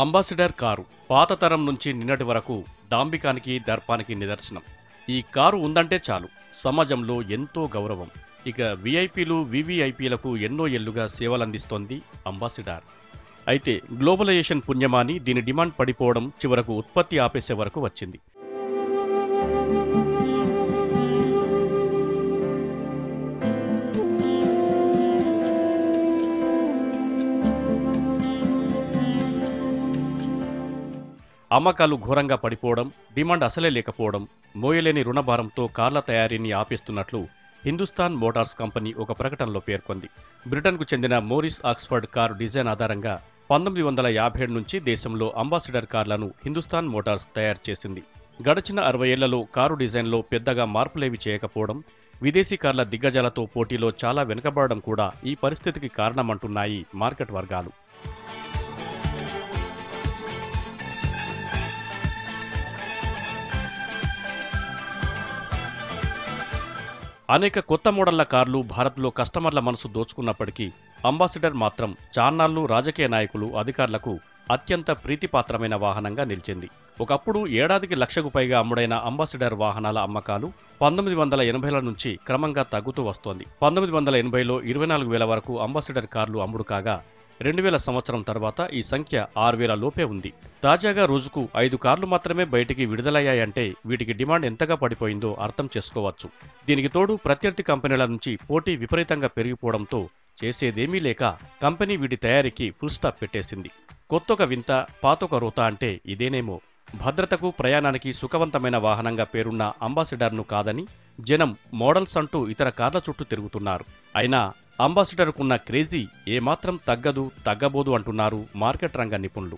Ambassador car పాత తరం నుంచి నిన్నటి వరకు డాంబికానికి దర్పానికి నిదర్శనం. ఈ కారు ఉందంటే చాలు సమాజంలో ఎంతో గౌరవం. ఇక వీఐపీలు వీవీఐపీలకు ఎన్నో ఏళ్లుగా సేవలందిస్తోంది అంబాసిడర్. అయితే గ్లోబలైజేషన్ పుణ్యమాని దీని డిమాండ్ పడిపోవడం చివరకు ఉత్పత్తి ఆపేసే వరకు వచ్చింది. అమ్మకాలు ఘోరంగా పడిపోవడం, డిమాండ్ అసలే లేకపోవడం, మోయలేని రుణభారంతో కార్ల తయారీని ఆపేస్తున్నట్లు హిందుస్థాన్ మోటార్స్ కంపెనీ ఒక ప్రకటనలో పేర్కొంది. బ్రిటన్కు చెందిన మోరిస్ ఆక్స్ఫర్డ్ కారు డిజైన్ ఆధారంగా 1957 నుంచి దేశంలో అంబాసిడర్ కార్లను హిందుస్థాన్ మోటార్స్ తయారు చేసింది. గడిచిన 60 ఏళ్లలో కారు డిజైన్లో పెద్దగా మార్పులేవి చేయకపోవడం, విదేశీ కార్ల దిగ్గజాలతో పోటీలో చాలా వెనుకబడడం కూడా ఈ పరిస్థితికి కారణమంటున్నాయి మార్కెట్ వర్గాలు. అనేక కొత్త మోడళ్ల కార్లు భారత్లో కస్టమర్ల మనసు దోచుకున్నప్పటికీ అంబాసిడర్ మాత్రం చాన్నాళ్లు రాజకీయ నాయకులు, అధికారులకు అత్యంత ప్రీతిపాత్రమైన వాహనంగా నిలిచింది. ఒకప్పుడు ఏడాదికి 1,00,000కు పైగా అమ్ముడైన అంబాసిడర్ వాహనాల అమ్మకాలు 1980ల నుంచి క్రమంగా తగ్గుతూ వస్తోంది. 1980లో 24,000 వరకు అంబాసిడర్ కార్లు అమ్ముడు కాగా 2000 సంవత్సరం తర్వాత ఈ సంఖ్య 6,000 లోపే ఉంది. తాజాగా రోజుకు 5 కార్లు మాత్రమే బయటికి విడుదలయ్యాయంటే వీటికి డిమాండ్ ఎంతగా పడిపోయిందో అర్థం చేసుకోవచ్చు. దీనికి తోడు ప్రత్యర్థి కంపెనీల నుంచి పోటీ విపరీతంగా పెరిగిపోవడంతో చేసేదేమీ లేక కంపెనీ వీటి తయారీకి ఫుల్ స్టాప్ పెట్టేసింది. కొత్తొక వింత, పాతొక రోత అంటే ఇదేనేమో. భద్రతకు, ప్రయాణానికి సుఖవంతమైన వాహనంగా పేరున్న అంబాసిడర్ను కాదని జనం మోడల్స్ అంటూ ఇతర కార్ల చుట్టూ తిరుగుతున్నారు. అయినా అంబాసిడర్కున్న క్రేజీ ఏమాత్రం తగ్గబోదు అంటున్నారు మార్కెట్ రంగ నిపుణులు.